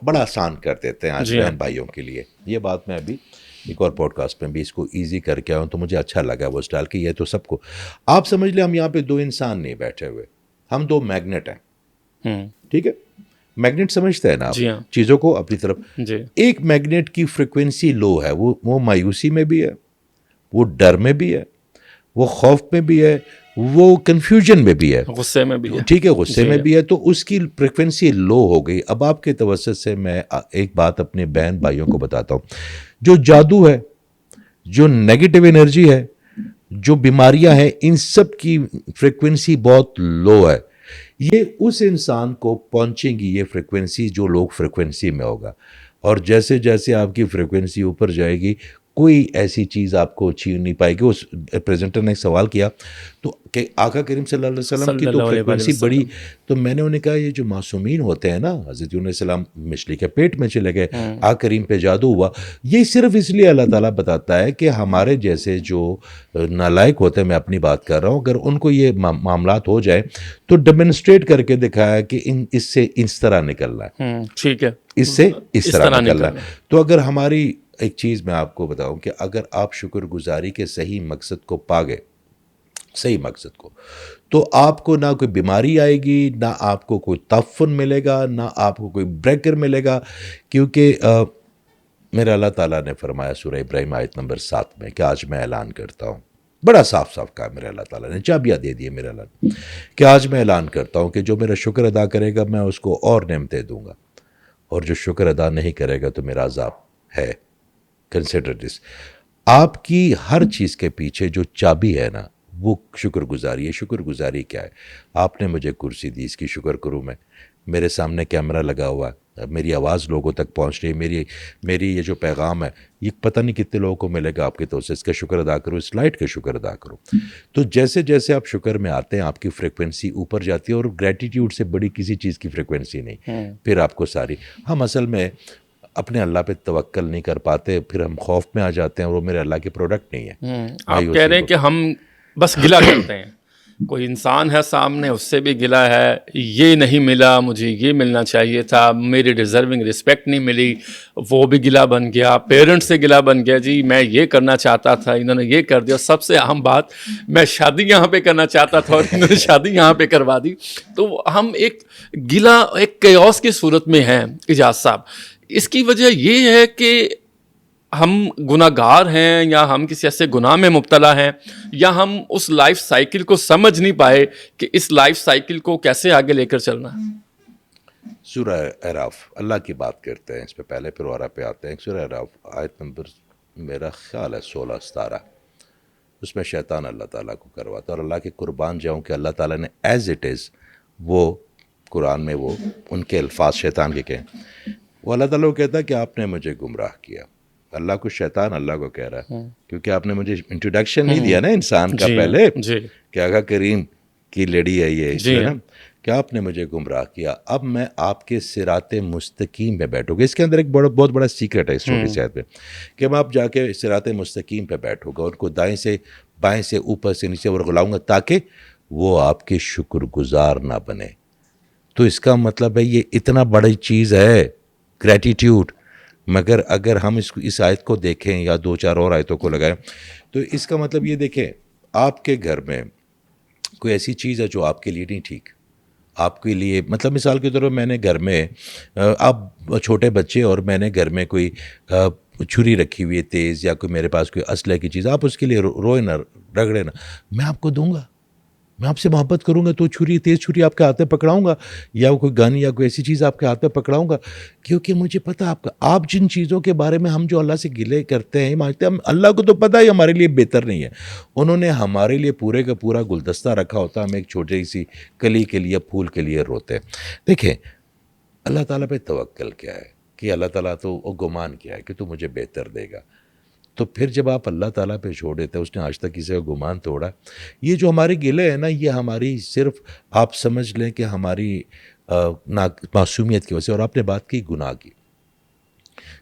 بڑا آسان کر دیتے ہیں آج بہن بھائیوں کے لیے. یہ بات میں ابھی ایک اور پوڈ کاسٹ میں بھی اس کو ایزی کر کے آؤں تو مجھے اچھا لگا وہ اسٹائل کہ یہ تو سب کو آپ سمجھ لیں ہم یہاں پہ دو انسان نہیں بیٹھے ہوئے, ہم دو میگنیٹ ہیں. ٹھیک ہے, میگنیٹ سمجھتے ہیں نا آپ چیزوں کو اپنی طرف. ایک میگنیٹ کی فریکوینسی لو ہے, وہ مایوسی میں بھی ہے, وہ ڈر میں بھی ہے, وہ خوف میں بھی ہے, وہ کنفیوژن میں بھی ہے, غصے میں بھی ہے. ٹھیک ہے, غصے میں بھی ہے. تو اس کی فریکوینسی لو ہو گئی. اب آپ کے توسط سے میں ایک بات اپنے بہن بھائیوں کو بتاتا ہوں, جو جادو ہے, جو نیگیٹو انرجی ہے, جو بیماریاں ہیں, ان سب کی فریکوینسی بہت لو ہے. یہ اس انسان کو پہنچیں گی یہ فریکوینسی جو لوگ فریکوینسی میں ہوگا, اور جیسے جیسے آپ کی فریکوینسی اوپر جائے گی کوئی ایسی چیز آپ کو چھین نہیں پائے گی. اس پریزنٹر نے ایک سوال کیا تو کہ آقا کریم صلی اللہ علیہ وسلم کی تو فریکوینسی بڑی, تو میں نے انہیں کہا یہ جو معصومین ہوتے ہیں نا, حضرت یونس علیہ السلام مچھلی کے پیٹ میں چلے گئے, آقا کریم پہ جادو ہوا, یہ صرف اس لیے اللہ تعالیٰ بتاتا ہے کہ ہمارے جیسے جو نالائق ہوتے ہیں, میں اپنی بات کر رہا ہوں, اگر ان کو یہ معاملات ہو جائے تو ڈیمونسٹریٹ کر کے دکھایا کہ اس سے اس طرح نکلنا ہے, ٹھیک ہے, اس سے اس طرح نکلنا ہے. تو اگر ہماری ایک چیز میں آپ کو بتاؤں کہ اگر آپ شکر گزاری کے صحیح مقصد کو پا گئے, صحیح مقصد کو, تو آپ کو نہ کوئی بیماری آئے گی, نہ آپ کو کوئی تعفن ملے گا, نہ آپ کو کوئی بریکر ملے گا. کیونکہ میرا اللہ تعالیٰ نے فرمایا سورہ ابراہیم آیت نمبر 7 میں کہ آج میں اعلان کرتا ہوں, بڑا صاف صاف کہا میرے اللہ تعالیٰ نے, چابیاں دے دیے میرے اللہ نے, کہ آج میں اعلان کرتا ہوں کہ جو میرا شکر ادا کرے گا میں اس کو اور نعمتیں دوں گا, اور جو شکر ادا نہیں کرے گا تو میرا عذاب ہے. Consider this. آپ کی ہر چیز کے پیچھے جو چابی ہے نا وہ شکر گزاری ہے. شکر گزاری کیا ہے؟ آپ نے مجھے کرسی دی, اس کی شکر کروں میں. میرے سامنے کیمرہ لگا ہوا ہے, میری آواز لوگوں تک پہنچ رہی ہے, میری یہ جو پیغام ہے یہ پتہ نہیں کتنے لوگوں کو ملے گا آپ کے تو سے, اس کا شکر ادا کرو, اس لائٹ کا شکر ادا کرو. تو جیسے جیسے آپ شکر میں آتے ہیں آپ کی فریکوینسی اوپر جاتی ہے, اور گریٹیٹیوڈ سے بڑی کسی چیز کی فریکوینسی نہیں. پھر آپ کو ساری, ہم اصل میں اپنے اللہ پہ توکل نہیں کر پاتے, پھر ہم خوف میں آ جاتے ہیں, اور وہ میرے اللہ کے پروڈکٹ نہیں ہے. آپ کہہ رہے ہیں کہ ہم بس گلہ کرتے ہیں, کوئی انسان ہے سامنے, اس سے بھی گلہ ہے, یہ نہیں ملا مجھے, یہ ملنا چاہیے تھا, میری ڈیزرونگ رسپیکٹ نہیں ملی, وہ بھی گلہ بن گیا, پیرنٹ سے گلہ بن گیا, جی میں یہ کرنا چاہتا تھا انہوں نے یہ کر دیا. سب سے اہم بات, میں شادی یہاں پہ کرنا چاہتا تھا اور انہوں نے شادی یہاں پہ کروا دی. تو ہم ایک گلہ, ایک کیوس کی صورت میں ہیں اجاز صاحب. اس کی وجہ یہ ہے کہ ہم گناہ گار ہیں, یا ہم کسی ایسے گناہ میں مبتلا ہیں, یا ہم اس لائف سائیکل کو سمجھ نہیں پائے کہ اس لائف سائیکل کو کیسے آگے لے کر چلنا ہے. سورہ اعراف اللہ کی بات کرتے ہیں, اس پہ پہلے پھر اورا پہ آتے ہیں. سورہ اعراف آیت نمبر میرا خیال ہے 16-17, اس میں شیطان اللہ تعالیٰ کو کرواتا ہے, اور اللہ کے قربان جاؤں کہ اللہ تعالیٰ نے ایز اٹ از وہ قرآن میں وہ ان کے الفاظ شیطان کے کہیں, وہ اللہ تعالیٰ کو کہتا ہے کہ آپ نے مجھے گمراہ کیا. اللہ کو شیطان اللہ کو کہہ رہا ہے, کیونکہ آپ نے مجھے انٹروڈکشن نہیں دیا نا انسان کا پہلے, کہ آقا کریم کی لڑی ہے یہ, اس میں نا کہ آپ نے مجھے گمراہ کیا, اب میں آپ کے صراط مستقیم پہ بیٹھوں گا. اس کے اندر ایک بہت بڑا سیکرٹ ہے اس چھوٹی سی آیت پہ, کہ میں آپ جا کے صراط مستقیم پہ بیٹھوں گا, ان کو دائیں سے بائیں سے اوپر سے نیچے ورغلاؤں گا تاکہ وہ آپ کے شکر گزار نہ بنے. تو اس کا مطلب ہے یہ اتنا بڑی چیز ہے گریٹیٹیوڈ, مگر اگر ہم اس آیت کو دیکھیں یا 2-4 اور آیتوں کو لگائیں تو اس کا مطلب یہ دیکھیں, آپ کے گھر میں کوئی ایسی چیز ہے جو آپ کے لیے نہیں ٹھیک, آپ کے لیے مطلب مثال کے طور پر میں نے گھر میں, آپ چھوٹے بچے, اور میں نے گھر میں کوئی چھری رکھی ہوئی ہے تیز, یا کوئی میرے پاس کوئی اسلحے کی چیز, آپ اس کے لیے روئے نہ, رگڑے نہ, میں آپ کو دوں گا, میں آپ سے محبت کروں گا, تو چھری, تیز چھری آپ کے ہاتھ میں پکڑاؤں گا, یا کوئی گن یا کوئی ایسی چیز آپ کے ہاتھ میں پکڑاؤں گا, کیونکہ مجھے پتہ آپ جن چیزوں کے بارے میں ہم جو اللہ سے گلے کرتے ہیں, مانگتے ہیں, اللہ کو تو پتہ ہی ہمارے لیے بہتر نہیں ہے. انہوں نے ہمارے لیے پورے کا پورا گلدستہ رکھا ہوتا, ہم ایک چھوٹی سی کلی کے لیے, پھول کے لیے روتے ہیں. دیکھیں اللہ تعالیٰ پہ توکل کیا ہے, کہ اللہ تعالیٰ تو گمان کیا ہے کہ تو مجھے بہتر دے گا. تو پھر جب آپ اللہ تعالیٰ پہ چھوڑ دیتے ہیں, اس نے آج تک کسی کا گمان توڑا. یہ جو ہمارے گلے ہیں نا, یہ ہماری صرف آپ سمجھ لیں کہ ہماری معصومیت کی وجہ سے. اور آپ نے بات کی گناہ کی,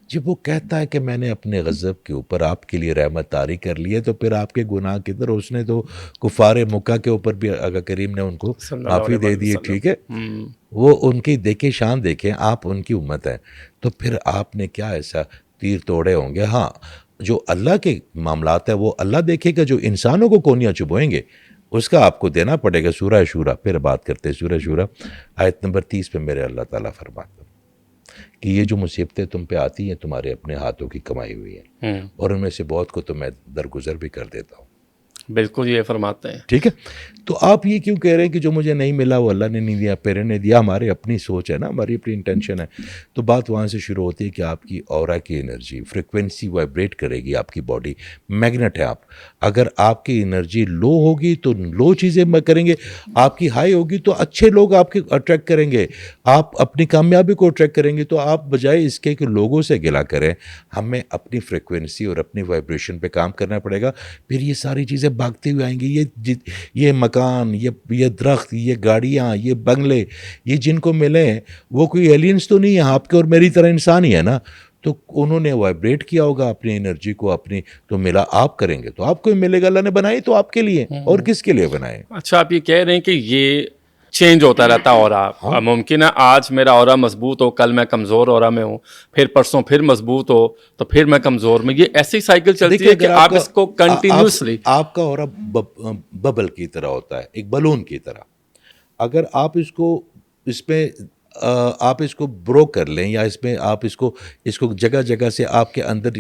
جب وہ کہتا ہے کہ میں نے اپنے غضب کے اوپر آپ کے لیے رحمت طاری کر لی ہے, تو پھر آپ کے گناہ کی طرح اس نے تو کفار مکہ کے اوپر بھی آقا کریم نے ان کو معافی دے دی ہے. ٹھیک ہے, وہ ان کی دیکھیں شان دیکھیں، آپ ان کی امت ہیں، تو پھر آپ نے کیا ایسا تیر توڑے ہوں گے. ہاں جو اللہ کے معاملات ہیں وہ اللہ دیکھے گا، جو انسانوں کو کونیاں چبوئیں گے اس کا آپ کو دینا پڑے گا. سورہ شورا پھر بات کرتے ہیں، سورہ شورا آیت نمبر 30 پہ میرے اللہ تعالیٰ فرماتا کہ یہ جو مصیبتیں تم پہ آتی ہیں تمہارے اپنے ہاتھوں کی کمائی ہوئی ہیں، اور ان میں سے بہت کو تو میں درگزر بھی کر دیتا ہوں. بالکل یہ فرماتے ہیں. ٹھیک ہے، تو آپ یہ کیوں کہہ رہے ہیں کہ جو مجھے نہیں ملا وہ اللہ نے نہیں دیا، پیرے نے دیا؟ ہماری اپنی سوچ ہے نا، ہماری اپنی انٹینشن ہے. تو بات وہاں سے شروع ہوتی ہے کہ آپ کی اورا کی انرجی فریکوینسی وائبریٹ کرے گی. آپ کی باڈی میگنیٹ ہے. آپ اگر آپ کی انرجی لو ہوگی تو لو چیزیں کریں گے، آپ کی ہائی ہوگی تو اچھے لوگ آپ کے اٹریکٹ کریں گے، آپ اپنی کامیابی کو اٹریکٹ کریں گے. تو آپ بجائے اس کے کہ لوگوں سے گلا کریں، ہمیں اپنی فریکوینسی اور اپنی وائبریشن پہ کام کرنا پڑے گا. پھر یہ ساری چیزیں بھاگتے ہوئے آئیں گی. یہ مکان، یہ درخت، یہ گاڑیاں، یہ بنگلے، یہ جن کو ملے ہیں وہ کوئی ایلینز تو نہیں ہے، آپ کے اور میری طرح انسان ہی ہے نا. تو انہوں نے وائبریٹ کیا ہوگا اپنی انرجی کو اپنی، تو ملا آپ کریں گے تو آپ کو ملے گا. اللہ نے بنائی تو آپ کے لیے، اور کس کے لیے بنائے؟ اچھا آپ یہ کہہ رہے ہیں کہ یہ چینج ہوتا رہتا اورا. ممکن ہے آج میرا اورا مضبوط ہو، کل میں کمزور اورا میں ہوں، پھر پرسوں پھر مضبوط ہو تو پھر میں کمزور میں. یہ ایسی سائیکل چلتی ہے کہ آپ اس کو کنٹینیوسلی. آپ کا اورا ببل کی طرح ہوتا ہے، ایک بلون کی طرح. اگر آپ اس پہ آپ اس کو برو کر لیں، یا اس میں آپ اس کو جگہ جگہ سے آپ کے اندر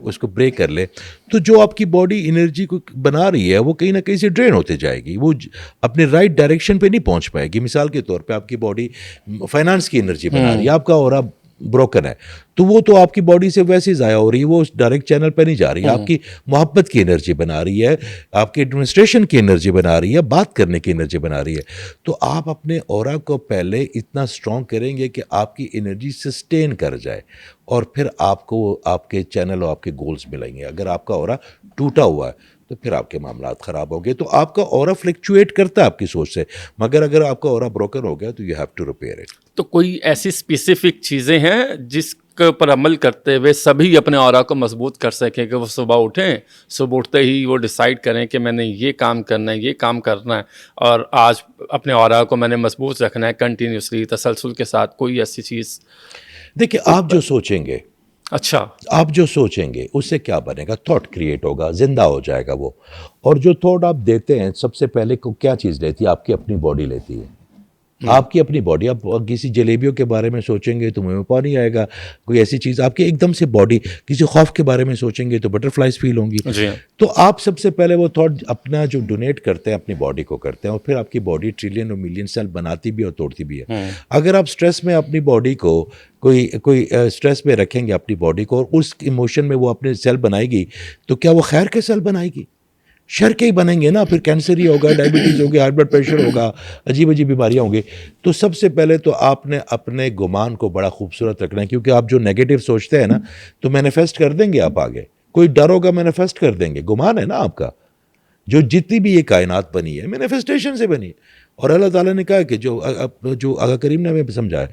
اس کو بریک کر لیں، تو جو آپ کی باڈی انرجی کو بنا رہی ہے وہ کہیں نہ کہیں سے ڈرین ہوتے جائے گی، وہ اپنے رائٹ ڈائریکشن پہ نہیں پہنچ پائے گی. مثال کے طور پہ آپ کی باڈی فائنانس کی انرجی بنا رہی ہے، آپ کا اورا بروکن ہے، تو وہ تو آپ کی باڈی سے ویسے ہی ضائع ہو رہی ہے، وہ ڈائریکٹ چینل پہ نہیں جا رہی ہے. آپ کی محبت کی انرجی بنا رہی ہے، آپ کی ایڈمنسٹریشن کی انرجی بنا رہی ہے، بات کرنے کی انرجی بنا رہی ہے. تو آپ اپنے اورا کو پہلے اتنا سٹرونگ کریں گے کہ آپ کی انرجی سسٹین کر جائے، اور پھر آپ کو آپ کے چینل اور آپ کے گولز ملیں گے. اگر آپ کا اورا ٹوٹا ہوا ہے تو پھر آپ کے معاملات خراب ہوں گے. تو آپ کا اورا فلکچویٹ کرتا ہے آپ کی سوچ سے، مگر اگر آپ کا اورا بروکن ہو گیا تو you have to repair it. تو کوئی ایسی اسپیسیفک چیزیں ہیں جس کے پر عمل کرتے ہوئے سبھی اپنے اورا کو مضبوط کر سکیں کہ وہ صبح اٹھیں، صبح اٹھتے ہی وہ ڈیسائیڈ کریں کہ میں نے یہ کام کرنا ہے، یہ کام کرنا ہے، اور آج اپنے اورا کو میں نے مضبوط رکھنا ہے کنٹینیوسلی تسلسل کے ساتھ؟ کوئی ایسی چیز؟ دیکھیں آپ جو سوچیں گے، اچھا آپ جو سوچیں گے اس سے کیا بنے گا؟ تھاٹ کریٹ ہوگا، زندہ ہو جائے گا وہ. اور جو تھاٹ آپ دیتے ہیں سب سے پہلے کو کیا چیز لیتی ہے؟ آپ کی اپنی باڈی لیتی ہے. آپ کی اپنی باڈی. آپ کسی جلیبیوں کے بارے میں سوچیں گے تو منہ میں پانی آئے گا. کوئی ایسی چیز آپ کی ایک دم سے باڈی، کسی خوف کے بارے میں سوچیں گے تو بٹر فلائز فیل ہوں گی. جی. تو آپ سب سے پہلے وہ تھاٹ اپنا جو ڈونیٹ کرتے ہیں اپنی باڈی کو کرتے ہیں، اور پھر آپ کی باڈی ٹریلین اور ملین سیل بناتی بھی اور توڑتی بھی ہے. اگر آپ سٹریس میں اپنی باڈی کو کوئی سٹریس میں رکھیں گے اپنی باڈی کو، اور اس ایموشن میں وہ اپنے سیل بنائے گی، تو کیا وہ خیر کے سیل بنائے گی؟ شر کے ہی بنیں گے نا. پھر کینسر ہی ہوگا، ڈائبٹیز ہوگی، ہائی بلڈ پریشر ہوگا، عجیب عجیب بیماریاں ہوں گی. تو سب سے پہلے تو آپ نے اپنے گمان کو بڑا خوبصورت رکھنا ہے، کیونکہ آپ جو نیگیٹو سوچتے ہیں نا تو مینیفیسٹ کر دیں گے آپ آگے. کوئی ڈر ہوگا مینیفیسٹ کر دیں گے. گمان ہے نا آپ کا. جو جتنی بھی یہ کائنات بنی ہے مینیفیسٹیشن سے بنی ہے. اور اللہ تعالیٰ نے کہا کہ جو آقا کریم نے ہمیں سمجھایا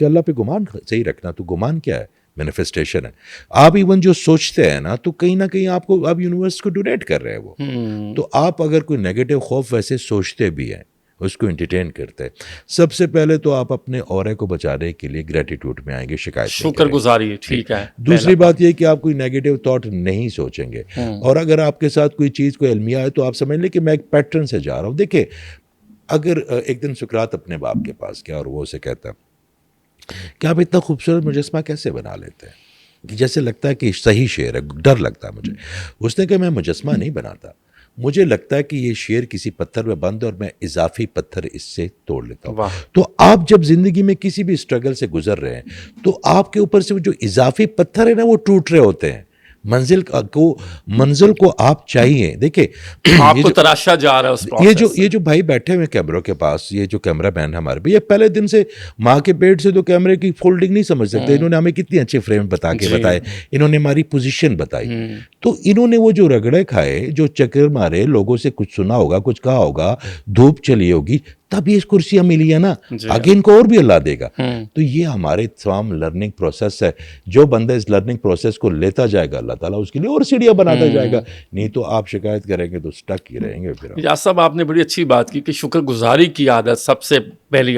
کہ اللہ پہ گمان صحیح رکھنا. تو گمان کیا ہے؟ مینیفیسٹیشن ہے. آپ ایون جو سوچتے ہیں نا تو کہیں نہ کہیں آپ کو آپ یونیورس کو ڈونیٹ کر رہے ہیں وہ. تو آپ اگر کوئی نیگیٹو خوف ویسے سوچتے بھی ہیں، اس کو انٹرٹین کرتے ہیں، سب سے پہلے تو آپ اپنے اورے کو بچانے کے لیے گریٹیٹیوڈ میں آئیں گے، شکایت نہیں شکر گزاری. ٹھیک ہے. دوسری بات یہ کہ آپ کوئی نیگیٹو تھاٹ نہیں سوچیں گے. اور اگر آپ کے ساتھ کوئی چیز کوئی المیہ ہے تو آپ سمجھ لیں کہ میں ایک پیٹرن سے جا رہا ہوں. دیکھیں اگر ایک دن سقراط اپنے باپ کے پاس گیا اور وہ اسے کہتا کہ آپ اتنا خوبصورت مجسمہ کیسے بنا لیتے ہیں، کہ جیسے لگتا ہے کہ صحیح شعر ہے، ڈر لگتا ہے مجھے. اس نے کہا میں مجسمہ نہیں بناتا، مجھے لگتا ہے کہ یہ شعر کسی پتھر میں بند اور میں اضافی پتھر اس سے توڑ لیتا ہوں. تو آپ جب زندگی میں کسی بھی اسٹرگل سے گزر رہے ہیں تو آپ کے اوپر سے جو اضافی پتھر ہے نا وہ ٹوٹ رہے ہوتے ہیں. منزل کو آپ چاہیے. دیکھیں آپ کو تراشا جا رہا ہے اس پروسیس. یہ جو بھائی بیٹھے ہوئے کیمروں کے پاس، یہ جو کیمرہ مین ہمارے بھی، یہ پہلے دن سے ماں کے پیٹ سے تو کیمرے کی فولڈنگ نہیں سمجھ سکتے. انہوں نے ہمیں کتنی اچھے فریم بتا کے بتائے، انہوں نے ہماری پوزیشن بتائی. تو انہوں نے وہ جو رگڑے کھائے، جو چکر مارے، لوگوں سے کچھ سنا ہوگا، کچھ کہا ہوگا، دھوپ چلی ہوگی، تب یہ کرسیاں ملی ہے نا. آگے ان کو اور بھی اللہ دے گا. تو یہ ہمارے تمام لرننگ پروسیس ہے. جو بندہ اس لرننگ پروسیس کو لیتا جائے گا اللہ تعالیٰ اس کے لیے اور سیڑھیاں بناتا جائے گا. نہیں تو آپ شکایت کریں گے تو سٹک ہی رہیں گے. پھر یا صاحب آپ نے بڑی اچھی بات کی کہ شکر گزاری کی عادت سب سے پہلی